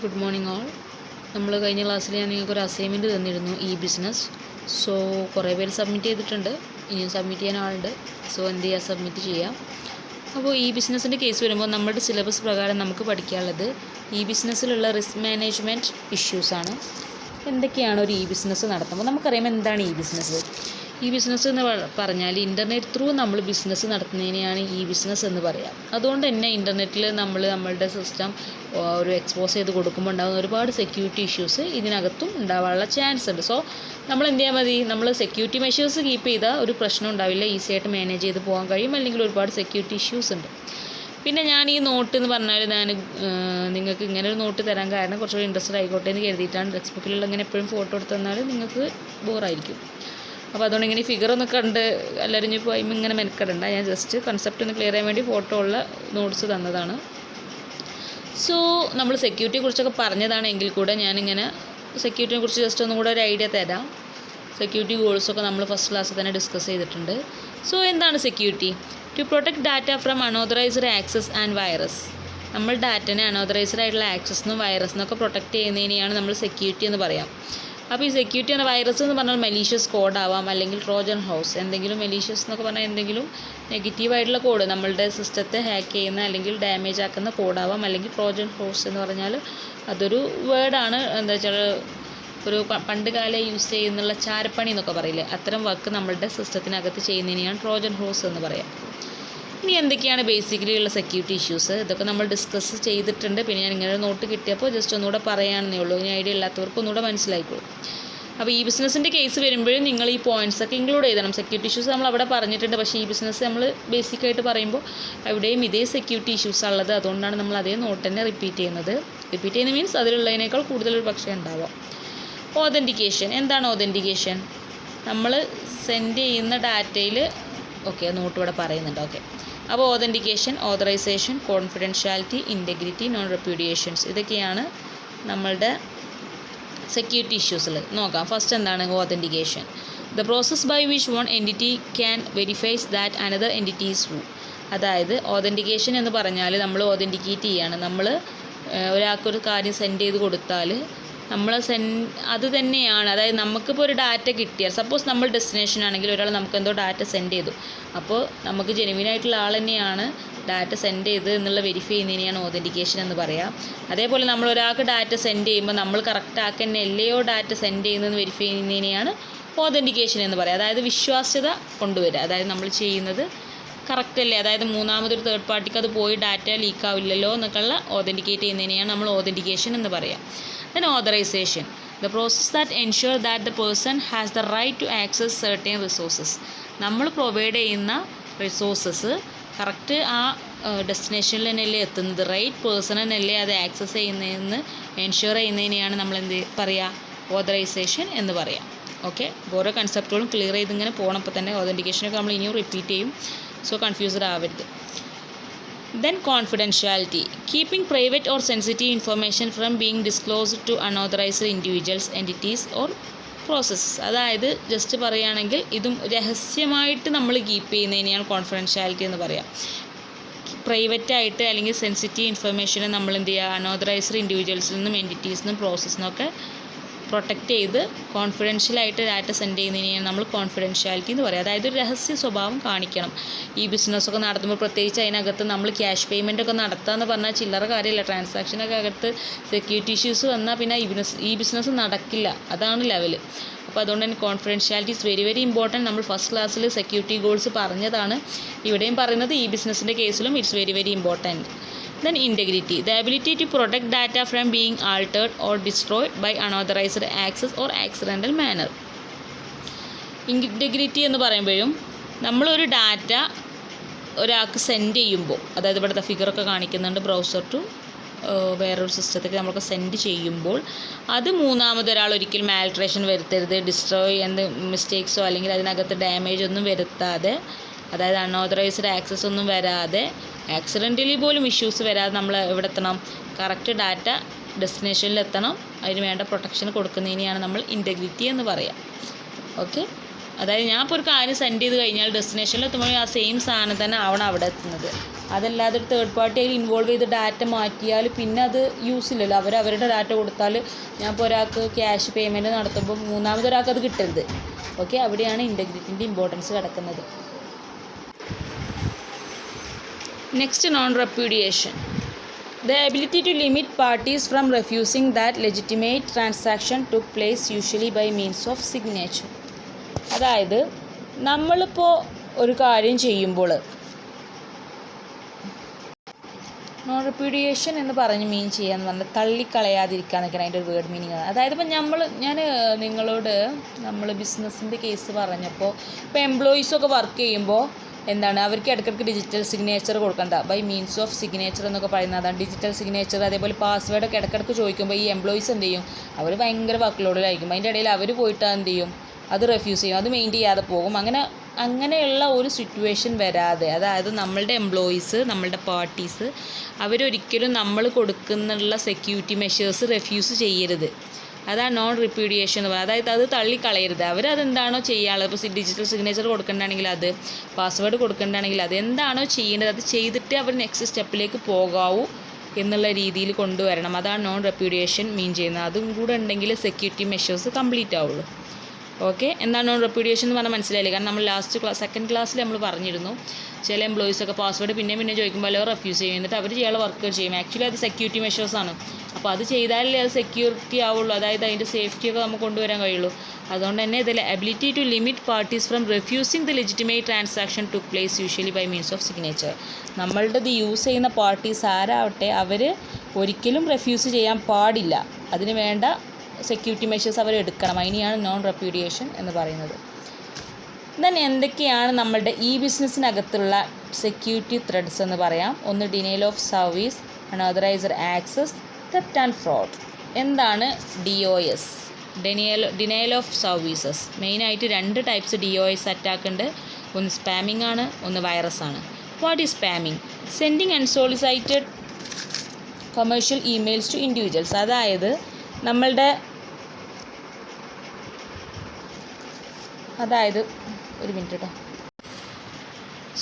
Good morning all. നമ്മൾ കഴിഞ്ഞ ക്ലാസ്സിൽ ഞാൻ നിങ്ങൾക്കൊരു അസൈൻമെൻറ്റ് തന്നിരുന്നു ബിസിനസ്. സോ കുറേ പേര് സബ്മിറ്റ് ചെയ്തിട്ടുണ്ട്, ഇനിയും സബ്മിറ്റ് ചെയ്യാൻ ആളുണ്ട്. സോ എന്ത് ചെയ്യുക, സബ്മിറ്റ് ചെയ്യാം. അപ്പോൾ ബിസിനസ്സിൻ്റെ കേസ് വരുമ്പോൾ നമ്മുടെ സിലബസ് പ്രകാരം നമുക്ക് പഠിക്കാനുള്ളത് ബിസിനസ്സിലുള്ള റിസ്ക് മാനേജ്മെൻറ്റ് ഇഷ്യൂസാണ്. എന്തൊക്കെയാണ് ഒരു ബിസിനസ് നടത്തുമ്പോൾ നമുക്കറിയാം എന്താണ് ബിസിനസ്. ബിസിനസ് എന്ന് പറഞ്ഞാൽ ഇൻ്റർനെറ്റ് ത്രൂ നമ്മൾ ബിസിനസ് നടത്തുന്നതിനെയാണ് ബിസിനസ് എന്ന് പറയാം. അതുകൊണ്ട് തന്നെ ഇൻ്റർനെറ്റിൽ നമ്മളുടെ സിസ്റ്റം ഒരു എക്സ്പോസ് ചെയ്ത് കൊടുക്കുമ്പോൾ ഉണ്ടാകുന്ന ഒരുപാട് സെക്യൂരിറ്റി ഇഷ്യൂസ് ഇതിനകത്തും ഉണ്ടാവാനുള്ള ചാൻസ് ഉണ്ട്. സോ നമ്മൾ എന്ത് ചെയ്യാൻ മതി, നമ്മൾ സെക്യൂരിറ്റി മെഷേഴ്സ് കീപ്പ് ചെയ്താൽ ഒരു പ്രശ്നം ഉണ്ടാവില്ല, ഈസി ആയിട്ട് മാനേജ് ചെയ്ത് പോകാൻ കഴിയും. അല്ലെങ്കിൽ ഒരുപാട് സെക്യൂരിറ്റി ഇഷ്യൂസ് ഉണ്ട്. പിന്നെ ഞാൻ നോട്ട് എന്ന് പറഞ്ഞാൽ നിങ്ങൾക്ക് ഇങ്ങനെ ഒരു നോട്ട് തരാൻ കാരണം കുറച്ചുകൂടി ഇൻട്രസ്റ്റഡ് ആയിക്കോട്ടെ എന്ന് കരുതിയിട്ടാണ്. ടെക്സ്റ്റ് ബുക്കിലുള്ള ഇങ്ങനെ എപ്പോഴും ഫോട്ടോ എടുത്ത് തന്നാൽ നിങ്ങൾക്ക് ബോറായിരിക്കും. അപ്പോൾ അതുകൊണ്ട് ഇങ്ങനെ ഫിഗറൊന്ന് കണ്ട് അല്ലറിഞ്ഞിപ്പോൾ ഇങ്ങനെ മെനക്കെടണ്ട. ഞാൻ ജസ്റ്റ് കൺസെപ്റ്റ് ഒന്ന് ക്ലിയർ ചെയ്യാൻ വേണ്ടി ഫോട്ടോ ഉള്ള നോട്ട്സ് തന്നതാണ്. സോ നമ്മൾ സെക്യൂരിറ്റിയെ കുറിച്ചൊക്കെ പറഞ്ഞതാണെങ്കിൽ കൂടെ ഞാനിങ്ങനെ സെക്യൂരിറ്റിയെ കുറിച്ച് ജസ്റ്റ് ഒന്നും കൂടെ ഒരു ഐഡിയ തരാം. സെക്യൂരിറ്റി ഗോൾസൊക്കെ നമ്മൾ ഫസ്റ്റ് ക്ലാസ്സിൽ തന്നെ ഡിസ്കസ് ചെയ്തിട്ടുണ്ട്. സോ എന്താണ് security? To protect data from unauthorized access and virus. നമ്മൾ ഡാറ്റനെ അൺഓതറൈസ്ഡ് ആയിട്ടുള്ള ആക്സസിനും വൈറസിനൊക്കെ പ്രൊട്ടക്റ്റ് ചെയ്യുന്നതിനെയാണ് നമ്മൾ സെക്യൂരിറ്റി എന്ന് പറയാം. അപ്പോൾ സെക്യൂരിറ്റി എന്ന വൈറസ് എന്ന് പറഞ്ഞാൽ മെലീഷ്യസ് കോഡ് ആവാം, അല്ലെങ്കിൽ ട്രോജൻ ഹോഴ്സ്. എന്തെങ്കിലും മെലീഷ്യസ് എന്നൊക്കെ പറഞ്ഞാൽ എന്തെങ്കിലും നെഗറ്റീവായിട്ടുള്ള കോഡ്, നമ്മളുടെ സിസ്റ്റത്തെ ഹാക്ക് ചെയ്യുന്ന അല്ലെങ്കിൽ ഡാമേജ് ആക്കുന്ന കോഡാവാം. അല്ലെങ്കിൽ ട്രോജൻ ഹോഴ്സ് എന്ന് പറഞ്ഞാൽ അതൊരു വേർഡാണ്. എന്താ വെച്ചാൽ ഒരു പണ്ട് കാലം യൂസ് ചെയ്യുന്നുള്ള ചാരപ്പണി എന്നൊക്കെ പറയില്ലേ, അത്തരം വർക്ക് നമ്മളുടെ സിസ്റ്റത്തിനകത്ത് ചെയ്യുന്നതിനെയാണ് ട്രോജൻ ഹോഴ്സ് എന്ന് പറയാം. ഇനി എന്തൊക്കെയാണ് ബേസിക്കലി ഉള്ള സെക്യൂരിറ്റി ഇഷ്യൂസ്, ഇതൊക്കെ നമ്മൾ ഡിസ്കസ് ചെയ്തിട്ടുണ്ട്. പിന്നെ ഞാൻ ഇങ്ങനെ ഒരു നോട്ട് കിട്ടിയപ്പോൾ ജസ്റ്റ് ഒന്നുകൂടെ പറയാണെന്നേ ഉള്ളൂ. ഇനി ഐഡിയ ഇല്ലാത്തവർക്ക് ഒന്നുകൂടെ മനസ്സിലായിക്കോളും. അപ്പോൾ ബിസിനസ്സിൻ്റെ കേസ് വരുമ്പോഴും നിങ്ങൾ പോയിൻറ്റ്സ് ഒക്കെ ഇൻക്ലൂഡ് ചെയ്യണം. സെക്യൂരിറ്റി ഇഷ്യൂസ് നമ്മൾ അവിടെ പറഞ്ഞിട്ടുണ്ട്, പക്ഷേ ബിസിനസ് നമ്മൾ ബേസിക്കായിട്ട് പറയുമ്പോൾ അവിടെയും ഇതേ സെക്യൂരിറ്റി ഇഷ്യൂസ് ഉള്ളത്. അതുകൊണ്ടാണ് നമ്മൾ അതേ നോട്ട് തന്നെ റിപ്പീറ്റ് ചെയ്യുന്നത്. റിപ്പീറ്റ് ചെയ്യുന്ന മീൻസ് അതിലുള്ളതിനേക്കാൾ കൂടുതലൊരു പക്ഷേ ഉണ്ടാവാം. ഓതൻറ്റിക്കേഷൻ. എന്താണ് ഓതൻറ്റിക്കേഷൻ? നമ്മൾ സെൻഡ് ചെയ്യുന്ന ഡാറ്റയിൽ നോട്ട് ഇവിടെ പറയുന്നുണ്ട്. അപ്പോൾ authentication, authorization, confidentiality, integrity, non repudiations, ഇതൊക്കെയാണ് നമ്മളുടെ സെക്യൂരിറ്റി ഇഷ്യൂസിൽ നോക്കാം. ഫസ്റ്റ് എന്താണ് ഓതൻറ്റിക്കേഷൻ? The process by which one entity can verifies that another entity is true. അതായത് ഓതൻറ്റിക്കേഷൻ എന്ന് പറഞ്ഞാൽ നമ്മൾ ഓതൻറ്റിക്കേറ്റ് ചെയ്യാണ്. നമ്മൾ ഒരാൾക്കൊരു കാര്യം സെൻഡ് ചെയ്ത് കൊടുത്താൽ നമ്മൾ അത് തന്നെയാണ്. അതായത് നമുക്കിപ്പോൾ ഒരു ഡാറ്റ കിട്ടിയാൽ, സപ്പോസ് നമ്മൾ ഡെസ്റ്റിനേഷൻ ആണെങ്കിൽ ഒരാൾ നമുക്കെന്തോ ഡാറ്റ സെൻഡ് ചെയ്തു, അപ്പോൾ നമുക്ക് ജെനുവിനായിട്ടുള്ള ആൾ തന്നെയാണ് ഡാറ്റ സെൻഡ് ചെയ്ത് എന്നുള്ള വെരിഫൈ ചെയ്യുന്നതിനെയാണ് ഓതൻറ്റിക്കേഷൻ എന്ന് പറയാം. അതേപോലെ നമ്മൾ ഒരാൾക്ക് ഡാറ്റ സെൻഡ് ചെയ്യുമ്പോൾ നമ്മൾ കറക്റ്റ് ആൾക്ക് തന്നെ എല്ലയോ ഡാറ്റ സെൻഡ് ചെയ്യുന്നതെന്ന് വെരിഫൈ ചെയ്യുന്നതിനെയാണ് ഓതൻറ്റിക്കേഷൻ എന്ന് പറയാം. അതായത് വിശ്വാസ്യത കൊണ്ടുവരിക, അതായത് നമ്മൾ ചെയ്യുന്നത് കറക്റ്റ് അല്ലേ, അതായത് മൂന്നാമതൊരു തേർഡ് പാർട്ടിക്ക് അത് പോയി ഡാറ്റ ലീക്ക് ആവില്ലല്ലോ എന്നൊക്കെയുള്ള ഓതൻറ്റിക്കേറ്റ് ചെയ്യുന്നതിനെയാണ് നമ്മൾ ഓതൻറ്റിക്കേഷൻ എന്ന് പറയാം. Then authorization, the process that ensure that the person has the right to access certain resources. നമ്മൾ പ്രൊവൈഡ് ചെയ്യുന്ന റിസോഴ്സസ് കറക്റ്റ് ആ ഡെസ്റ്റിനേഷനിൽ തന്നെയല്ലേ എത്തുന്നത്, റൈറ്റ് പേഴ്സൺ തന്നെയല്ലേ അത് ആക്സസ് ചെയ്യുന്നതെന്ന് എൻഷുർ ചെയ്യുന്നതിനെയാണ് നമ്മൾ എന്ത് പറയുക, ഓതറൈസേഷൻ എന്ന് പറയാം. ഓരോ കൺസെപ്റ്റുകളും ക്ലിയർ ചെയ്ത് ഇങ്ങനെ പോകണപ്പോൾ തന്നെ ഓതൻറ്റിക്കേഷനൊക്കെ നമ്മൾ ഇനിയും റിപ്പീറ്റ് ചെയ്യും. സോ കൺഫ്യൂസ്ഡ് ആവരുത്. Then confidentiality, keeping private or sensitive information from being disclosed to unauthorized individuals, entities or processes. അതായത് ജസ്റ്റ് പറയുകയാണെങ്കിൽ ഇതും രഹസ്യമായിട്ട് നമ്മൾ കീപ്പ് ചെയ്യുന്നതിനെയാണ് കോൺഫിഡൻഷ്യാലിറ്റി എന്ന് പറയാം. പ്രൈവറ്റായിട്ട് അല്ലെങ്കിൽ സെൻസിറ്റീവ് ഇൻഫർമേഷനെ നമ്മൾ എന്ത് ചെയ്യുക, അൺഓതറൈസ്ഡ് ഇൻഡിവിജ്വൽസിൽ നിന്നും എൻറ്റിറ്റീസിൽ നിന്നും പ്രോസസ്സിനൊക്കെ പ്രൊട്ടക്റ്റ് ചെയ്ത് കോൺഫിഡൻഷ്യലായിട്ട് ഡാറ്റ സെൻഡ് ചെയ്യുന്നതിനെയാണ് നമ്മൾ കോൺഫിഡൻഷ്യാലിറ്റി എന്ന് പറയുക. അതായത് ഒരു രഹസ്യ സ്വഭാവം കാണിക്കണം. ബിസിനസ്സൊക്കെ നടത്തുമ്പോൾ പ്രത്യേകിച്ച് അതിനകത്ത് നമ്മൾ ക്യാഷ് പേയ്മെൻ്റ് ഒക്കെ നടത്തുകയെന്ന് പറഞ്ഞാൽ ചില്ലറ കാര്യമില്ല. ട്രാൻസാക്ഷനൊക്കെ അകത്ത് സെക്യൂരിറ്റി ഇഷ്യൂസ് വന്നാൽ പിന്നെ ബിസിനസ് നടക്കില്ല. അതാണ് ലെവൽ. അപ്പോൾ അതുകൊണ്ട് തന്നെ confidentiality is very very important. നമ്മൾ ഫസ്റ്റ് ക്ലാസ്സിൽ സെക്യൂരിറ്റി ഗോൾസ് പറഞ്ഞതാണ്. ഇവിടെയും പറയുന്നത് ബിസിനസ്സിൻ്റെ കേസിലും it's very very important. Then integrity, the ability to protect data from being altered or destroyed by unauthorized access or accidental manner. Integrity എന്ന് പറയുമ്പോഴും നമ്മളൊരു ഡാറ്റ ഒരാൾക്ക് സെൻഡ് ചെയ്യുമ്പോൾ, അതായത് ഇവിടുത്തെ ഫിഗറൊക്കെ കാണിക്കുന്നുണ്ട്, ബ്രൗസർ ടു വേറൊരു സിസ്റ്റത്തേക്ക് നമ്മൾക്ക് സെൻഡ് ചെയ്യുമ്പോൾ അത് മൂന്നാമതൊരാൾ ഒരിക്കലും മാൽട്രേഷൻ വരുത്തരുത്, ഡിസ്ട്രോയ് എന്ത് മിസ്റ്റേക്സോ അല്ലെങ്കിൽ അതിനകത്ത് ഡാമേജ് ഒന്നും വരുത്താതെ, അതായത് അൺഓതറൈസ്ഡ് ആക്സസ് ഒന്നും വരാതെ, ആക്സിഡൻ്റലി പോലും ഇഷ്യൂസ് വരാതെ നമ്മൾ എവിടെ എത്തണം, കറക്റ്റ് ഡാറ്റ ഡെസ്റ്റിനേഷനിൽ എത്തണം. അതിന് വേണ്ട പ്രൊട്ടക്ഷൻ കൊടുക്കുന്നതിനെയാണ് നമ്മൾ ഇൻറ്റഗ്രിറ്റി എന്ന് പറയാം. അതായത് ഞാൻ ഇപ്പോൾ ഒരു കാര്യം സെൻഡ് ചെയ്ത് കഴിഞ്ഞാൽ ഡെസ്റ്റിനേഷനിൽ എത്തുമ്പോൾ ആ സെയിം സാധനം തന്നെ ആവണം അവിടെ എത്തുന്നത്. അതല്ലാതെ ഒരു തേർഡ് പാർട്ടി അതിൽ ഇൻവോൾവ് ചെയ്ത് ഡാറ്റ മാറ്റിയാൽ പിന്നെ അത് യൂസ് ഇല്ലല്ലോ. അവരുടെ ഡാറ്റ കൊടുത്താൽ ഞാൻ ഇപ്പോൾ ഒരാൾക്ക് ക്യാഷ് പേയ്മെൻറ്റ് നടത്തുമ്പോൾ മൂന്നാമതൊരാൾക്ക് അത് കിട്ടരുത്. ഓക്കെ, അവിടെയാണ് ഇൻറ്റഗ്രിറ്റിൻ്റെ ഇമ്പോർട്ടൻസ് കിടക്കുന്നത്. Next, non repudiation. The ability to limit parties from refusing that legitimate transaction took place usually by means of signature. അതായത് നമ്മളിപ്പോൾ ഒരു കാര്യം ചെയ്യുമ്പോൾ നോൺ റെപ്യൂഡിയേഷൻ എന്ന് പറഞ്ഞ് മീൻ ചെയ്യാന്ന് പറഞ്ഞാൽ തള്ളിക്കളയാതിരിക്കുക എന്നൊക്കെയാണ് അതിൻ്റെ ഒരു വേർഡ് മീനിങ്. അതായത് ഇപ്പോൾ ഞാൻ നിങ്ങളോട് നമ്മൾ ബിസിനസ്സിൻ്റെ കേസ് പറഞ്ഞപ്പോൾ ഇപ്പോൾ എംപ്ലോയീസൊക്കെ വർക്ക് ചെയ്യുമ്പോൾ എന്താണ് അവർക്ക് ഇടയ്ക്കിടയ്ക്ക് ഡിജിറ്റൽ സിഗ്നേച്ചർ കൊടുക്കണ്ട, ബൈ മീൻസ് ഓഫ് സിഗ്നേച്ചർ എന്നൊക്കെ പറയുന്നതാണ് ഡിജിറ്റൽ സിഗ്നേച്ചർ. അതേപോലെ പാസ്വേഡൊക്കെ ഇടയ്ക്കിടയ്ക്ക് ചോദിക്കുമ്പോൾ ഈ എംപ്ലോയീസ് എന്ത് ചെയ്യും, അവർ ഭയങ്കര വർക്ക് ലോഡിലായിരിക്കും. അതിൻ്റെ ഇടയിൽ അവർ പോയിട്ട് എന്ത് ചെയ്യും, അത് റെഫ്യൂസ് ചെയ്യും, അത് മെയിൻറ്റെയിൻ ചെയ്യാതെ പോകും. അങ്ങനെയുള്ള ഒരു സിറ്റുവേഷൻ വരാതെ, അതായത് നമ്മളുടെ എംപ്ലോയീസ്, നമ്മളുടെ പാർട്ടീസ് അവരൊരിക്കലും നമ്മൾ കൊടുക്കുന്നുള്ള സെക്യൂരിറ്റി മെഷേഴ്സ് റെഫ്യൂസ് ചെയ്യരുത്. അതാണ് നോൺ റിപ്യൂഡിയേഷൻ എന്ന് പറയുന്നത്. അതായത് അത് തള്ളിക്കളയരുത്. അവരതെന്താണോ ചെയ്യാനുള്ളത്, ഇപ്പോൾ ഡിജിറ്റൽ സിഗ്നേച്ചർ കൊടുക്കേണ്ടതാണെങ്കിൽ അത്, പാസ്വേഡ് കൊടുക്കേണ്ടതാണെങ്കിൽ അത്, എന്താണോ ചെയ്യേണ്ടത് അത് ചെയ്തിട്ട് അവർ നെക്സ്റ്റ് സ്റ്റെപ്പിലേക്ക് പോകാവൂ എന്നുള്ള രീതിയിൽ കൊണ്ടുവരണം. അതാണ് നോൺ റെപ്യൂഡിയേഷൻ മീൻ ചെയ്യുന്നത്. അതും കൂടെ ഉണ്ടെങ്കിൽ സെക്യൂരിറ്റി മെഷേഴ്സ് കംപ്ലീറ്റ് ആവുള്ളൂ. ഓക്കെ, എന്താണ് നോൺ റെപ്യൂഡിയേഷൻ എന്ന് പറഞ്ഞാൽ മനസ്സിലായില്ലേ? കാരണം നമ്മൾ സെക്കൻഡ് ക്ലാസ്സിൽ നമ്മൾ പറഞ്ഞിരുന്നു, ചില എംപ്ലോയീസൊക്കെ പാസ്വേഡ് പിന്നെ ചോദിക്കുമ്പോൾ അവർ റെഫ്യൂസ് ചെയ്യും, എന്നിട്ട് അവർ ചെയ്യാനുള്ള വർക്ക് ചെയ്യും. ആക്ച്വലി അത് സെക്യൂരിറ്റി മെഷേഴ്സാണ്. അപ്പോൾ അത് ചെയ്താലേ അത് സെക്യൂരിറ്റി ആവുള്ളൂ, അതായത് അതിൻ്റെ സേഫ്റ്റിയൊക്കെ നമുക്ക് കൊണ്ടുവരാൻ കഴിയുള്ളൂ. അതുകൊണ്ട് തന്നെ ഇതിൽ ability to limit parties from refusing the legitimate transaction to place usually by means of signature. നമ്മളുടെ ഇത് യൂസ് ചെയ്യുന്ന പാർട്ടീസ് ആരാവട്ടെ അവർ ഒരിക്കലും റെഫ്യൂസ് ചെയ്യാൻ പാടില്ല. അതിന് വേണ്ട സെക്യൂരിറ്റി മെഷേഴ്സ് അവർ എടുക്കണം. അതിനെയാണ് നോൺ റെപ്യൂഡിയേഷൻ എന്ന് പറയുന്നത്. ദെൻ എന്തൊക്കെയാണ് നമ്മളുടെ ഈ ബിസിനസ്സിനകത്തുള്ള സെക്യൂരിറ്റി ത്രെഡ്സ് എന്ന് പറയാം. ഒന്ന്, denial of service, unauthorised access, theft and fraud. എന്താണ് DOS? Denial of services. മെയിനായിട്ട് 2 ടൈപ്സ് DOS അറ്റാക്ക് ഉണ്ട്. ഒന്ന് സ്പാമിംഗ് ആണ്, ഒന്ന് വൈറസ് ആണ്. What is spamming? Sending unsolicited commercial emails to individuals. അതായത് നമ്മളുടെ ഒരു മിനിറ്റ് കേട്ടോ,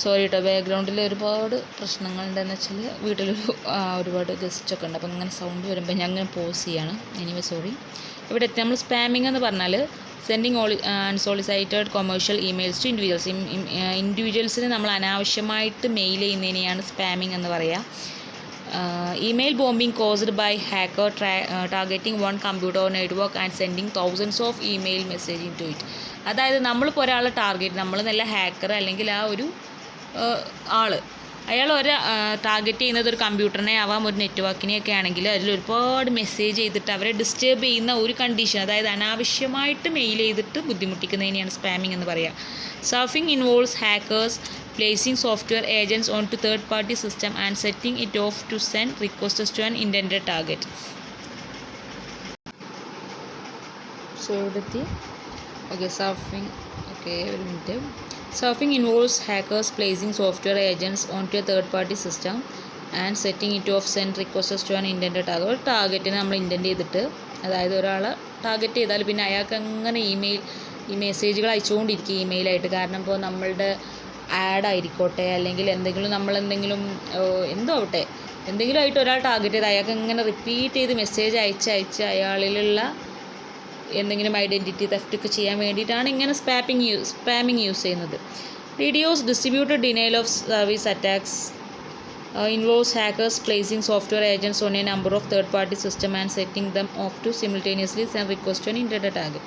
സോറി കേട്ടോ, ബാക്ക്ഗ്രൗണ്ടിൽ ഒരുപാട് പ്രശ്നങ്ങളുണ്ടെന്ന് വെച്ചാൽ ഒരുപാട് ഗസ്റ്റൊക്കെ ഉണ്ട്. അപ്പോൾ ഇങ്ങനെ സൗണ്ട് വരുമ്പോൾ ഞാൻ അങ്ങനെ പോസ് ചെയ്യാണ്. Anyway sorry. ഇവിടെ എത്തി. നമ്മൾ സ്പാമിംഗ് എന്ന് പറഞ്ഞാൽ sending unsolicited commercial emails to ഇൻഡിവിജ്വൽസിന് നമ്മൾ അനാവശ്യമായിട്ട് മെയിൽ ചെയ്യുന്നതിനെയാണ് സ്പാമിംഗ് എന്ന് പറയുക. Email bombing caused by hacker targeting one computer or network and sending thousands of email messaging to it. അതായത് നമ്മളിപ്പോൾ ഒരാളെ നമ്മൾ നല്ല ഹാക്കർ അല്ലെങ്കിൽ ആ ഒരു അയാൾ ടാർഗറ്റ് ചെയ്യുന്നത് ഒരു കമ്പ്യൂട്ടറിനെ ആവാം, ഒരു നെറ്റ്വർക്കിനെയൊക്കെ ആണെങ്കിൽ അതിൽ ഒരുപാട് മെസ്സേജ് ചെയ്തിട്ട് അവരെ ഡിസ്റ്റർബ് ചെയ്യുന്ന ഒരു കണ്ടീഷൻ, അതായത് അനാവശ്യമായിട്ട് മെയിൽ ചെയ്തിട്ട് ബുദ്ധിമുട്ടിക്കുന്നതിനെയാണ് സ്പാമിംഗ് എന്ന് പറയുക. Surfing involves hackers placing software agents onto third-party system and setting it off to send requests to an intended target. So surfing involves hackers placing software agents onto a third-party system and setting it off send requests to an intended target. ഒരു ടാർഗറ്റിനെ നമ്മൾ intent ചെയ്തിട്ട്, അതായത് ഒരാളെ target ചെയ്താൽ പിന്നെ അയാൾക്ക് അങ്ങനെ ഈ മെസ്സേജുകൾ അയച്ചുകൊണ്ടിരിക്കും ഇമെയിലായിട്ട്. കാരണം ഇപ്പോൾ നമ്മളുടെ ആഡ് ആയിരിക്കോട്ടെ അല്ലെങ്കിൽ നമ്മളെന്തെങ്കിലും എന്തോ ആവട്ടെ, എന്തെങ്കിലും ആയിട്ട് ഒരാൾ ടാർഗറ്റ് ചെയ്ത് അയാൾക്ക് ഇങ്ങനെ റിപ്പീറ്റ് ചെയ്ത് മെസ്സേജ് അയച്ച് അയാളിലുള്ള എന്തെങ്കിലും ഐഡൻറ്റിറ്റി തെഫ്റ്റ് ഒക്കെ ചെയ്യാൻ വേണ്ടിയിട്ടാണ് ഇങ്ങനെ സ്പാമിംഗ് യൂസ് ചെയ്യുന്നത്. DDoS, distributed denial of service attacks, involves hackers placing software agents on a number of third-party systems and setting them off to simultaneously send requests to an intended target.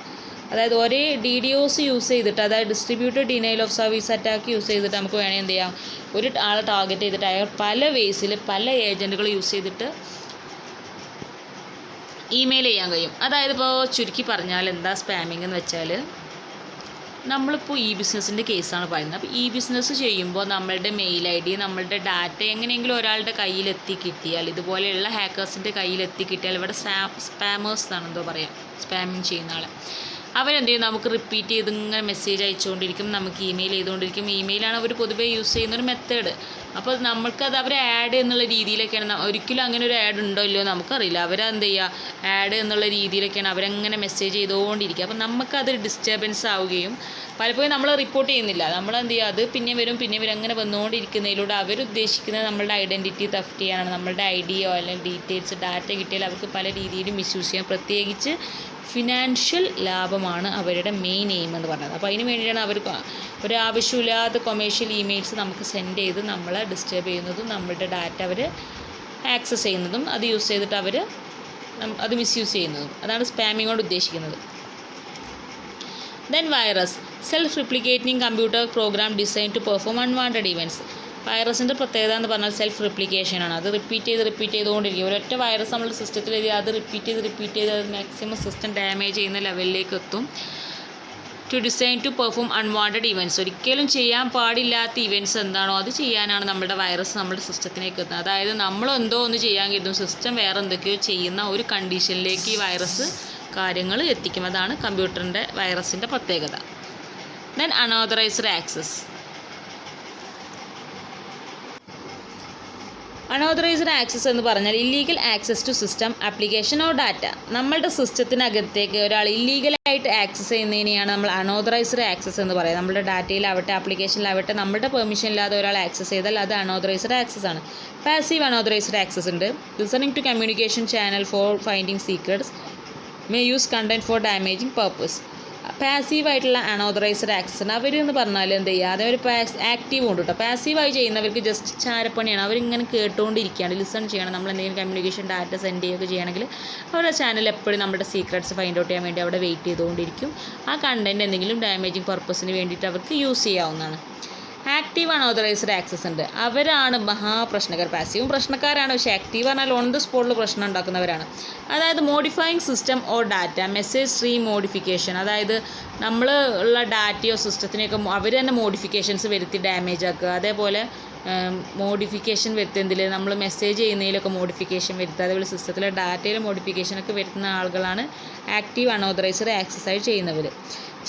അതായത് ഒരേ DDoS use ചെയ്തിട്ട്, അതായത് distributed denial of service attack use ചെയ്തിട്ട് നമുക്ക് വേണമെങ്കിൽ എന്ത് ചെയ്യാം, ഒരു ആളെ ടാർഗറ്റ് ചെയ്തിട്ട് അയാൾ പല വേസിൽ പല ഏജൻറ്റുകൾ യൂസ് ചെയ്തിട്ട് ഇമെയിൽ ചെയ്യാൻ കഴിയും. അതായത് ഇപ്പോൾ ചുരുക്കി പറഞ്ഞാൽ എന്താ സ്പാമിംഗ് എന്ന് വെച്ചാൽ, നമ്മളിപ്പോൾ ഈ ബിസിനസ്സിൻ്റെ കേസാണ് പറയുന്നത്. അപ്പോൾ ഈ ബിസിനസ് ചെയ്യുമ്പോൾ നമ്മളുടെ മെയിൽ ID, നമ്മളുടെ ഡാറ്റ എങ്ങനെയെങ്കിലും ഒരാളുടെ കയ്യിലെത്തി കിട്ടിയാൽ, ഇതുപോലെയുള്ള ഹാക്കേഴ്സിൻ്റെ കയ്യിലെത്തി കിട്ടിയാൽ, ഇവിടെ സ്പാമേഴ്സ് എന്നാണ് എന്തോ പറയാം, സ്പാമിങ് ചെയ്യുന്ന ആളെ, അവരെന്ത് ചെയ്യും, നമുക്ക് റിപ്പീറ്റ് ചെയ്ത് ഇങ്ങനെ മെസ്സേജ് അയച്ചുകൊണ്ടിരിക്കും, നമുക്ക് ഇമെയിൽ ചെയ്തുകൊണ്ടിരിക്കും. ഇമെയിലാണ് അവർ പൊതുവേ യൂസ് ചെയ്യുന്നൊരു മെത്തേഡ്. അപ്പോൾ നമ്മൾക്കത് അവർ ആഡ് എന്നുള്ള രീതിയിലൊക്കെയാണ്, ഒരിക്കലും അങ്ങനെ ഒരു ആഡ് ഉണ്ടോ ഇല്ലയോ നമുക്കറിയില്ല. അവരെന്ത് ചെയ്യുക, ആഡ് എന്നുള്ള രീതിയിലൊക്കെയാണ് അവരങ്ങനെ മെസ്സേജ് ചെയ്തുകൊണ്ടിരിക്കുക. അപ്പോൾ നമുക്കത് ഡിസ്റ്റർബൻസ് ആവുകയും പലപ്പോഴും നമ്മൾ റിപ്പോർട്ട് ചെയ്യുന്നില്ല, നമ്മളെന്ത് ചെയ്യുക, അത് പിന്നെ വരും അങ്ങനെ വന്നുകൊണ്ടിരിക്കുന്നതിലൂടെ അവരുദ്ദേശിക്കുന്നത് നമ്മളുടെ ഐഡൻറ്റിറ്റി തെഫ്റ്റ് ചെയ്യാനാണ്. നമ്മളുടെ ഐഡിയോ അല്ലെങ്കിൽ ഡീറ്റെയിൽസ് ഡാറ്റ കിട്ടിയാൽ അവർക്ക് പല രീതിയിലും മിസ്യൂസ് ചെയ്യാം. പ്രത്യേകിച്ച് ഫിനാൻഷ്യൽ ലാഭമാണ് അവരുടെ മെയിൻ എയിം എന്ന് പറയുന്നത്. അപ്പോൾ അതിന് വേണ്ടിയിട്ടാണ് അവർ ഒരു ആവശ്യമില്ലാത്ത കൊമേഴ്ഷ്യൽ ഇമെയിൽസ് നമുക്ക് സെൻഡ് ചെയ്ത് നമ്മളെ ഡിസ്റ്റർബ് ചെയ്യുന്നതും നമ്മളുടെ ഡാറ്റ അവർ ആക്സസ് ചെയ്യുന്നതും അത് യൂസ് ചെയ്തിട്ട് അവർ അത് മിസ്യൂസ് ചെയ്യുന്നതും. അതാണ് സ്പാമിംഗ് കൊണ്ട് ഉദ്ദേശിക്കുന്നത്. Then virus, self replicating computer program design to perform unwanted events. വൈറസിൻ്റെ പ്രത്യേകത എന്ന് പറഞ്ഞാൽ സെൽഫ് റിപ്ലിക്കേഷനാണ്. അത് റിപ്പീറ്റ് ചെയ്തുകൊണ്ടിരിക്കും. ഒരൊറ്റ വൈറസ് നമ്മുടെ സിസ്റ്റത്തിൽ എഴുതി അത് റിപ്പീറ്റ് ചെയ്ത് അത് മാക്സിമം സിസ്റ്റം ഡാമേജ് ചെയ്യുന്ന ലെവലിലേക്ക് എത്തും. To design to perform unwanted events, ഒരിക്കലും ചെയ്യാൻ പാടില്ലാത്ത ഇവൻറ്റ്സ് എന്താണോ അത് ചെയ്യാനാണ് നമ്മുടെ വൈറസ് നമ്മുടെ സിസ്റ്റത്തിലേക്ക് എത്തുന്നത്. അതായത് നമ്മളെന്തോ ഒന്ന് ചെയ്യാൻ കരുതും, സിസ്റ്റം വേറെ എന്തൊക്കെയോ ചെയ്യുന്ന ഒരു കണ്ടീഷനിലേക്ക് ഈ വൈറസ് കാര്യങ്ങൾ എത്തിക്കും. അതാണ് കമ്പ്യൂട്ടറിൻ്റെ വൈറസിൻ്റെ പ്രത്യേകത. Then unauthorized access. Unauthorized access എന്ന് പറഞ്ഞാൽ illegal access to system, application or data. നമ്മളുടെ സിസ്റ്റത്തിനകത്തേക്ക് ഒരാൾ ഇല്ലീഗലായിട്ട് ആക്സസ് ചെയ്യുന്നതിനെയാണ് നമ്മൾ അൺഓതറൈസ്ഡ് ആക്സസ് എന്ന് പറയുന്നത്. നമ്മുടെ ഡാറ്റയിലാവട്ടെ ആപ്ലിക്കേഷനിലാവട്ടെ നമ്മളുടെ പെർമിഷൻ ഇല്ലാതെ ഒരാൾ ആക്സസ് ചെയ്താൽ അത് അൺഓതറൈസ്ഡ് ആക്സസ് ആണ്. പാസീവ് അൺഓതറൈസ്ഡ് ആക്സസ് ഉണ്ട്. Listening to communication channel for finding secrets, may use content for damaging purpose. പാസീവായിട്ടുള്ള അൺഓതറൈസ്ഡ് ആക്സസ് അവരെന്ന് പറഞ്ഞാൽ എന്ത് ചെയ്യുക, അതവർ ആക്റ്റീവ് ഉണ്ട് കേട്ടോ. പാസീവായി ചെയ്യുന്നവർക്ക് ജസ്റ്റ് ചാരപ്പണിയാണ്. അവരിങ്ങനെ കേട്ടുകൊണ്ടിരിക്കുകയാണ്, ലിസൺ ചെയ്യണം. നമ്മൾ എന്തെങ്കിലും കമ്മ്യൂണിക്കേഷൻ ഡാറ്റ സെൻഡ് ചെയ്യുകയൊക്കെ ചെയ്യണമെങ്കിൽ അവരുടെ ചാനൽ എപ്പോഴും നമ്മുടെ സീക്രട്സ് ഫൈൻഡ് ഔട്ട് ചെയ്യാൻ വേണ്ടി അവിടെ വെയിറ്റ് ചെയ്തുകൊണ്ടിരിക്കും. ആ കണ്ടൻറ്റ് എന്തെങ്കിലും ഡാമേജിങ് പർപ്പസിന് വേണ്ടിയിട്ട് അവർക്ക് യൂസ് ചെയ്യാവുന്നതാണ്. ആക്റ്റീവ് അൺഓതറൈസ്ഡ് ആക്സസ് ഉണ്ട്, അവരാണ് മഹാപ്രശ്നക്കാർ. പാസീവും പ്രശ്നക്കാരാണ്, പക്ഷേ ആക്റ്റീവ് പറഞ്ഞാൽ ഓൺ ദ സ്പോട്ടിൽ പ്രശ്നം ഉണ്ടാക്കുന്നവരാണ്. അതായത് modifying system or data, message stream modification. അതായത് നമ്മൾ ഉള്ള ഡാറ്റയോ സിസ്റ്റത്തിനെയൊക്കെ അവർ തന്നെ മോഡിഫിക്കേഷൻസ് വരുത്തി ഡാമേജ് ആക്കുക. അതേപോലെ മോഡിഫിക്കേഷൻ വരുത്തുന്നതിൽ നമ്മൾ മെസ്സേജ് ചെയ്യുന്നതിലൊക്കെ മോഡിഫിക്കേഷൻ വരുത്തുക. അതേപോലെ സിസ്റ്റത്തിലെ ഡാറ്റയിൽ മോഡിഫിക്കേഷനൊക്കെ വരുത്തുന്ന ആളുകളാണ് ആക്റ്റീവ് അൺഓതറൈസ്ഡ് ആക്സസ് ആയി ചെയ്യുന്നവർ.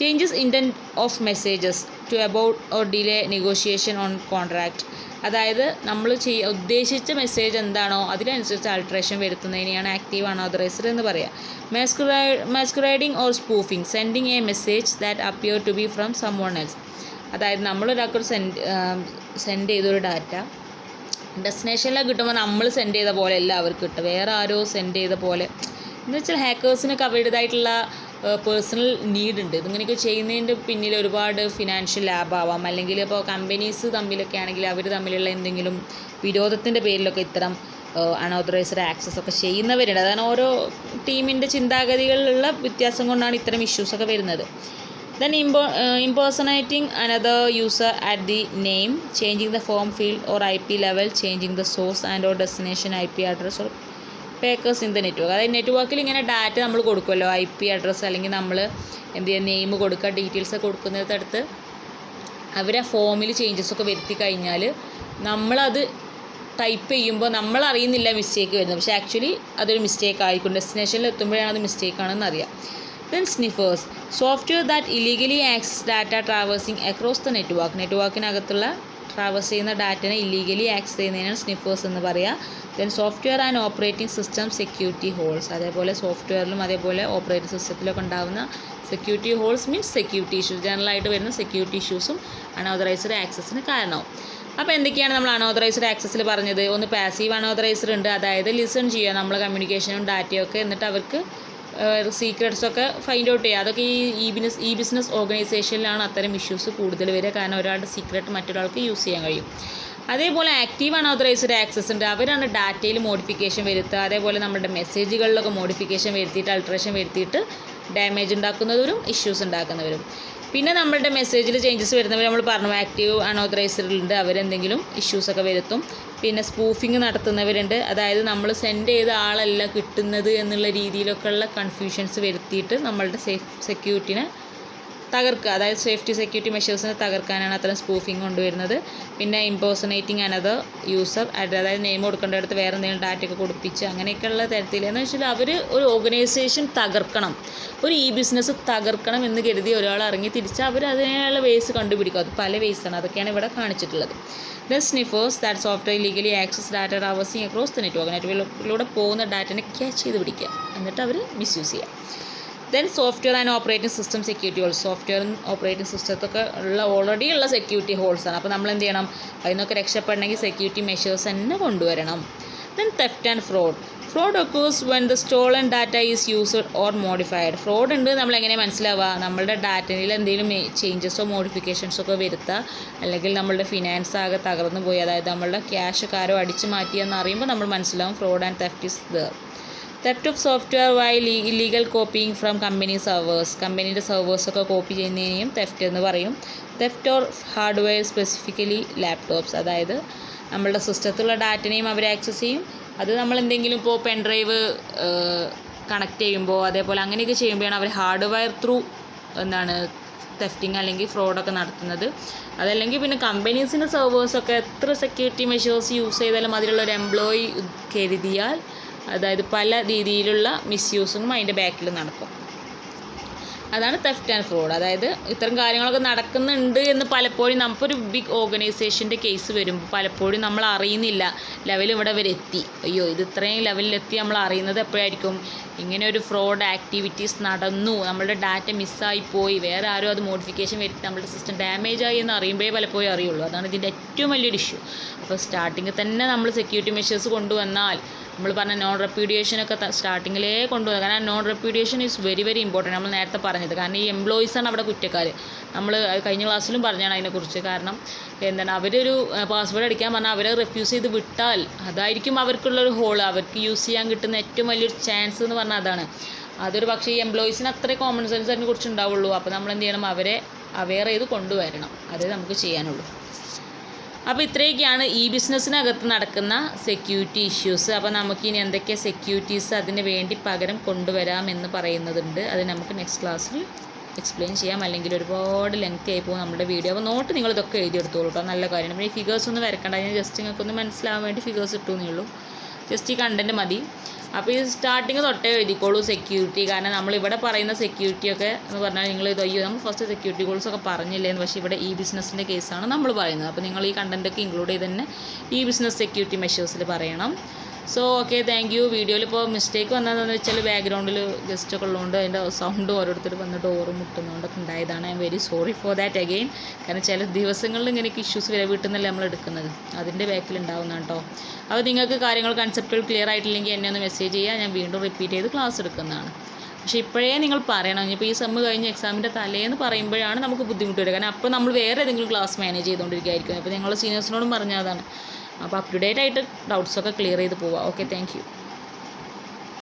Changes intent of messages to about or delay negotiation on contract. അതായത് നമ്മൾ ഉദ്ദേശിച്ച മെസ്സേജ് എന്താണോ അതിനനുസരിച്ച് ആൾട്രേഷൻ വരുത്തുന്നതിനെയാണ് ആക്റ്റീവ് അൺഓതറൈസ്ഡ് എന്ന് പറയുക. Masquerading or spoofing, sending a message that appear to be from someone else. അതായത് നമ്മളൊരാൾക്ക് സെൻഡ് ചെയ്തൊരു ഡാറ്റ ഡെസ്റ്റിനേഷനിലേക്ക് കിട്ടുമ്പോൾ നമ്മൾ സെൻഡ് ചെയ്ത പോലെ അല്ല അവർക്ക് കിട്ടുക, വേറെ ആരോ സെൻഡ് ചെയ്ത പോലെ. എന്ന് വെച്ചാൽ ഹാക്കേഴ്സിനൊക്കെ അവരുടേതായിട്ടുള്ള പേഴ്സണൽ നീഡുണ്ട്. ഇതിങ്ങനെയൊക്കെ ചെയ്യുന്നതിൻ്റെ പിന്നിൽ ഒരുപാട് ഫിനാൻഷ്യൽ ലാഭമാവാം, അല്ലെങ്കിൽ ഇപ്പോൾ കമ്പനീസ് തമ്മിലൊക്കെ ആണെങ്കിൽ അവർ തമ്മിലുള്ള എന്തെങ്കിലും വിരോധത്തിൻ്റെ പേരിലൊക്കെ ഇത്തരം അൺഓതറൈസ്ഡ് ആക്സസ് ഒക്കെ ചെയ്യുന്നവരുണ്ട്. അതാണ് ഓരോ ടീമിൻ്റെ ചിന്താഗതികളിലുള്ള വ്യത്യാസം കൊണ്ടാണ് ഇത്തരം ഇഷ്യൂസൊക്കെ വരുന്നത്. Then impersonating another user at the name, changing the form field or IP level, changing the source and or destination IP address or packers in the network. അതായത് നെറ്റ്വർക്കിൽ ഇങ്ങനെ ഡാറ്റ നമ്മൾ കൊടുക്കുമല്ലോ, IP അഡ്രസ്സ് അല്ലെങ്കിൽ നമ്മൾ എന്ത് ചെയ്യുക, നെയിം കൊടുക്കുക, details കൊടുക്കുന്നതിനടുത്ത് അവർ ആ ഫോമിൽ ചേഞ്ചസൊക്കെ വരുത്തി കഴിഞ്ഞാൽ നമ്മളത് ടൈപ്പ് ചെയ്യുമ്പോൾ നമ്മളറിയുന്നില്ല മിസ്റ്റേക്ക് വരുന്നത്, പക്ഷേ ആക്ച്വലി അതൊരു മിസ്റ്റേക്ക് ആയിരിക്കും. ഡെസ്റ്റിനേഷനിൽ എത്തുമ്പോഴാണ് അത് മിസ്റ്റേക്കാണെന്ന് അറിയാം. Then sniffers, software that illegally access data traversing across the network. നെറ്റ്വർക്കിനകത്തുള്ള ട്രാവേഴ്സ് ചെയ്യുന്ന ഡാറ്റനെ ഇല്ലീഗലി ആക്സസ് ചെയ്യുന്നതിനാണ് സ്നിഫേഴ്സ് എന്ന് പറയുക. Then software and operating system security holes. അതേപോലെ സോഫ്റ്റ്വെയറിലും അതേപോലെ ഓപ്പറേറ്റിംഗ് സിസ്റ്റത്തിലൊക്കെ ഉണ്ടാകുന്ന security holes means security issues. ജനറലായിട്ട് വരുന്ന സെക്യൂരിറ്റി ഇഷ്യൂസും അൺഓതറൈസ്ഡ് ആക്സസിന് കാരണമാവും. അപ്പോൾ എന്തൊക്കെയാണ് നമ്മൾ അൺഓതറൈസ്ഡ് ആക്സസിൽ പറഞ്ഞത്? ഒന്ന് പാസീവ് അൺഓതറൈസ്ഡ് ഉണ്ട്, അതായത് ലിസൺ ചെയ്യുക നമ്മൾ കമ്മ്യൂണിക്കേഷനും ഡാറ്റയും ഒക്കെ, എന്നിട്ട് അവർക്ക് സീക്രട്സൊക്കെ ഫൈൻഡ് ഔട്ട് ചെയ്യുക. അതൊക്കെ ഈ ബിസിനസ് ഓർഗനൈസേഷനിലാണ് അത്തരം ഇഷ്യൂസ് കൂടുതൽ വരിക, കാരണം ഒരാളുടെ സീക്രട്ട് മറ്റൊരാൾക്ക് യൂസ് ചെയ്യാൻ കഴിയും. അതേപോലെ ആക്റ്റീവ് അൺഓതറൈസ്ഡ് ആക്സസ് ഉണ്ട്, അവരാണ് ഡാറ്റയിൽ മോഡിഫിക്കേഷൻ വരുത്തുക. അതേപോലെ നമ്മുടെ മെസ്സേജുകളിലൊക്കെ മോഡിഫിക്കേഷൻ വരുത്തിയിട്ട് അൾട്രേഷൻ വരുത്തിയിട്ട് ഡാമേജ് ഉണ്ടാക്കുന്നവരും ഇഷ്യൂസ് ഉണ്ടാക്കുന്നവരും. പിന്നെ നമ്മളുടെ മെസ്സേജിൽ ചേഞ്ചസ് വരുന്നവർ നമ്മൾ പറഞ്ഞു ആക്റ്റീവ് അൺഓതറൈസ്ഡ് ഉണ്ട്, അവരെന്തെങ്കിലും ഇഷ്യൂസൊക്കെ വരുത്തും. പിന്നെ സ്പൂഫിങ് നടത്തുന്നവരുണ്ട്, അതായത് നമ്മൾ സെൻഡ് ചെയ്ത ആളല്ല കിട്ടുന്നത് എന്നുള്ള രീതിയിലൊക്കെയുള്ള കൺഫ്യൂഷൻസ് വരുത്തിയിട്ട് നമ്മളുടെ സെക്യൂരിറ്റിനെ തകർക്കുക, അതായത് സേഫ്റ്റി സെക്യൂരിറ്റി മെഷേഴ്സിനെ തകർക്കാനാണ് അത്തരം സ്പൂഫിങ് കൊണ്ടുവരുന്നത്. പിന്നെ ഇമ്പോസനേറ്റിംഗ് അനദർ യൂസർ, അതായത് നെയിം കൊടുക്കേണ്ടടുത്ത് വേറെ എന്തെങ്കിലും ഡാറ്റയൊക്കെ കൊടുപ്പിച്ച് അങ്ങനെയൊക്കെയുള്ള തരത്തിൽ എന്ന് വെച്ചാൽ അവർ ഒരു ഓർഗനൈസേഷൻ തകർക്കണം, ഒരു ബിസിനസ് തകർക്കണം എന്ന് കരുതി ഒരാൾ ഇറങ്ങി തിരിച്ച് അവർ അതിനുള്ള വേസ് കണ്ടുപിടിക്കും. അത് പല വേസാണ്, അതൊക്കെയാണ് ഇവിടെ കാണിച്ചിട്ടുള്ളത്. The sniffers that software legally access data traversing across the നെറ്റ്വർക്കിലൂടെ പോകുന്ന ഡാറ്റനെ ക്യാച്ച് ചെയ്ത് പിടിക്കുക, എന്നിട്ട് അവർ മിസ്യൂസ് ചെയ്യുക. Then software and operating system security holes, സോഫ്റ്റ്വെയറും ഓപ്പറേറ്റിംഗ് സിസ്റ്റത്തൊക്കെ ഓൾറെഡി ഉള്ള സെക്യൂരിറ്റി ഹോൾസാണ്. അപ്പോൾ നമ്മൾ എന്ത് ചെയ്യണം, അതിൽ നിന്നൊക്കെ രക്ഷപ്പെടണമെങ്കിൽ സെക്യൂരിറ്റി മെഷേഴ്സ് തന്നെ കൊണ്ടുവരണം. Then theft and fraud occurs when the stolen data is used or modified. Fraud ഉണ്ട് നമ്മൾ എങ്ങനെ മനസ്സിലാവുക, നമ്മളുടെ ഡാറ്റയിൽ എന്തെങ്കിലും ചേഞ്ചസോ മോഡിഫിക്കേഷൻസോ ഒക്കെ വരുത്തുക, അല്ലെങ്കിൽ നമ്മളുടെ ഫിനാൻസ് ആകെ തകർന്നു പോയി, അതായത് നമ്മളുടെ ക്യാഷ് കാരോ അടിച്ചു മാറ്റിയെന്ന് അറിയുമ്പോൾ നമ്മൾ മനസ്സിലാവും fraud and theft is there. Theft of software while illegal copying from company servers, കമ്പനീൻ്റെ സെർവേഴ്സൊക്കെ കോപ്പി ചെയ്യുന്നതിനെയും തെഫ്റ്റ് എന്ന് പറയും. Theft or hardware specifically laptops, അതായത് നമ്മളുടെ സിസ്റ്റത്തിലുള്ള ഡാറ്റനെയും അവർ ആക്സസ് ചെയ്യും. അത് നമ്മൾ എന്തെങ്കിലും ഇപ്പോൾ പെൻഡ്രൈവ് കണക്ട് ചെയ്യുമ്പോൾ അതേപോലെ അങ്ങനെയൊക്കെ ചെയ്യുമ്പോഴാണ് അവർ ഹാർഡ്വെയർ ത്രൂ തെഫ്റ്റിങ് അല്ലെങ്കിൽ ഫ്രോഡൊക്കെ നടത്തുന്നത്. അതല്ലെങ്കിൽ പിന്നെ കമ്പനീസിൻ്റെ സെർവേഴ്സൊക്കെ എത്ര സെക്യൂരിറ്റി മെഷേഴ്സ് യൂസ് ചെയ്താലും അതിലുള്ള ഒരു എംപ്ലോയി കരുതിയാൽ അതായത് പല രീതിയിലുള്ള മിസ്യൂസും അതിൻ്റെ ബാക്കിൽ നടക്കും. അതാണ് തെഫ്റ്റ് ആൻഡ് ഫ്രോഡ്. അതായത് ഇത്തരം കാര്യങ്ങളൊക്കെ നടക്കുന്നുണ്ട് എന്ന് പലപ്പോഴും നമുക്കൊരു ബിഗ് ഓർഗനൈസേഷൻ്റെ കേസ് വരുമ്പോൾ പലപ്പോഴും നമ്മൾ അറിയുന്നില്ല, ലെവൽ ഇവിടെ വരെ എത്തി, അയ്യോ ഇത് ഇത്രയും ലെവലിലെത്തി, നമ്മൾ അറിയുന്നത് എപ്പോഴായിരിക്കും, ഇങ്ങനെ ഒരു ഫ്രോഡ് ആക്ടിവിറ്റീസ് നടന്നു, നമ്മളുടെ ഡാറ്റ മിസ്സായിപ്പോയി, വേറെ ആരും അത് മോഡിഫിക്കേഷൻ വരുത്തി നമ്മളുടെ സിസ്റ്റം ഡാമേജ് ആയി എന്ന് അറിയുമ്പോഴേ പലപ്പോഴും അറിയുള്ളൂ. അതാണ് ഇതിൻ്റെ ഏറ്റവും വലിയൊരു ഇഷ്യൂ. അപ്പോൾ സ്റ്റാർട്ടിങ്ങിൽ തന്നെ നമ്മൾ സെക്യൂരിറ്റി മെഷേഴ്സ് കൊണ്ടുവന്നാൽ, നമ്മൾ പറഞ്ഞ നോൺ റെപ്യൂഡിയേഷനൊക്കെ സ്റ്റാർട്ടിങ്ങിലേ കൊണ്ടുവന്നത്, കാരണം non repudiation is very very important. നമ്മൾ നേരത്തെ പറഞ്ഞത്, കാരണം ഈ എംപ്ലോയീസാണ് അവിടെ കുറ്റക്കാർ. നമ്മൾ കഴിഞ്ഞ ക്ലാസ്സിലും പറഞ്ഞാണ് അതിനെക്കുറിച്ച്. കാരണം അവരൊരു പാസ്വേഡ് അടിക്കാൻ പറഞ്ഞാൽ അവരെ റെഫ്യൂസ് ചെയ്ത് വിട്ടാൽ അതായിരിക്കും അവർക്കുള്ളൊരു ഹോൾ, അവർക്ക് യൂസ് ചെയ്യാൻ കിട്ടുന്ന ഏറ്റവും വലിയൊരു ചാൻസ് എന്ന് പറഞ്ഞാൽ അതാണ്. അതൊരു പക്ഷേ ഈ എംപ്ലോയീസിന് അത്രയും കോമൺ സെൻസ് അതിനെ കുറിച്ച് ഉണ്ടാവുള്ളൂ. അപ്പോൾ നമ്മൾ എന്ത് ചെയ്യണം, അവരെ അവെയർ ചെയ്ത് കൊണ്ടുവരണം, അതേ നമുക്ക് ചെയ്യാനുള്ളൂ. അപ്പോൾ ഇത്രയൊക്കെയാണ് ബിസിനസ്സിനകത്ത് നടക്കുന്ന സെക്യൂരിറ്റി ഇഷ്യൂസ്. അപ്പോൾ നമുക്കിനി എന്തൊക്കെ സെക്യൂരിറ്റീസ് അതിന് വേണ്ടി പകരം കൊണ്ടുവരാം എന്ന് പറയുന്നതുണ്ട്. അത് നമുക്ക് നെക്സ്റ്റ് ക്ലാസ്സിൽ എക്സ്പ്ലെയിൻ ചെയ്യാം, അല്ലെങ്കിൽ ഒരുപാട് ലെങ്തി ആയി പോകും നമ്മുടെ വീഡിയോ. അപ്പോൾ നോട്ട് നിങ്ങളിതൊക്കെ എഴുതിയെടുത്തോളൂ കേട്ടോ, നല്ല കാര്യമാണ്. പിന്നെ ഈ ഫിഗേഴ്സ് ഒന്നും വരക്കണ്ട, ഞാൻ ജസ്റ്റ് നിങ്ങൾക്കൊന്ന് മനസ്സിലാവാൻ വേണ്ടി ഫിഗേഴ്സ് ഇട്ടുന്നേ ഉള്ളൂ, ജസ്റ്റ് ഈ കണ്ടൻറ്റ് മതി. അപ്പോൾ ഈ സ്റ്റാർട്ടിങ് തൊട്ടേ എഴുതിക്കോളൂ സെക്യൂരിറ്റി, കാരണം നമ്മളിവിടെ പറയുന്ന സെക്യൂരിറ്റിയൊക്കെ എന്ന് പറഞ്ഞാൽ നിങ്ങൾ അയ്യോ നമ്മൾ ഫസ്റ്റ് സെക്യൂരിറ്റി ഗോൾസൊക്കെ പറഞ്ഞില്ലേന്ന്, പക്ഷേ ഇവിടെ ബിസിനസ്സിൻ്റെ കേസാണ് നമ്മൾ പറയുന്നത്. അപ്പോൾ നിങ്ങൾ ഈ കണ്ടൻറ്റൊക്കെ ഇൻക്ലൂഡ് ചെയ്ത് തന്നെ ബിസിനസ് സെക്യൂരിറ്റി മെഷേഴ്സിൽ പറയണം. So okay, thank you. വീഡിയോയിൽ ഇപ്പോൾ മിസ്റ്റേക്ക് വന്നതെന്ന് വെച്ചാൽ ബാക്ക്ഗ്രൗണ്ടിൽ ഗസ്റ്റൊക്കെ ഉള്ളതുകൊണ്ട് അതിൻ്റെ സൗണ്ട് ഓരോരുത്തർ വന്ന് ഡോറ് മുട്ടുന്നതുകൊണ്ടൊക്കെ ഉണ്ടായതാണ്. I am very sorry for that again. കാരണം ചില ദിവസങ്ങളിൽ ഇങ്ങനെയൊക്കെ ഇഷ്യൂസ് വീട്ടിൽ നിന്നല്ലേ നമ്മൾ എടുക്കുന്നത്, അതിൻ്റെ ബാക്കിൽ ഉണ്ടാവുന്നതാണ് കേട്ടോ. അപ്പോൾ നിങ്ങൾക്ക് കാര്യങ്ങൾ കൺസെപ്റ്റുകൾ ക്ലിയർ ആയിട്ടില്ലെങ്കിൽ എന്നെ ഒന്ന് മെസ്സേജ് ചെയ്യുക, ഞാൻ വീണ്ടും റിപ്പീറ്റ് ചെയ്ത് ക്ലാസ് എടുക്കുന്നതാണ്. പക്ഷേ ഇപ്പോഴേ നിങ്ങൾ പറയണം, ഇനിയിപ്പോൾ ഈ സെമ്മ് കഴിഞ്ഞ് എക്സാമിൻ്റെ തലേന്ന് പറയുമ്പോഴാണ് നമുക്ക് ബുദ്ധിമുട്ട് വരിക, കാരണം അപ്പോൾ നമ്മൾ വേറെ ഏതെങ്കിലും ക്ലാസ് മാനേജ് ചെയ്തുകൊണ്ടിരിക്കുകയായിരിക്കും. അപ്പോൾ നിങ്ങളുടെ സീനിയേഴ്സിനോടും പറഞ്ഞതാണ്. അപ്പോൾ അപ് ടു ഡേറ്റ് ആയിട്ട് ഡൗട്ട്സൊക്കെ ക്ലിയർ ചെയ്ത് പോവുക. Okay, thank you.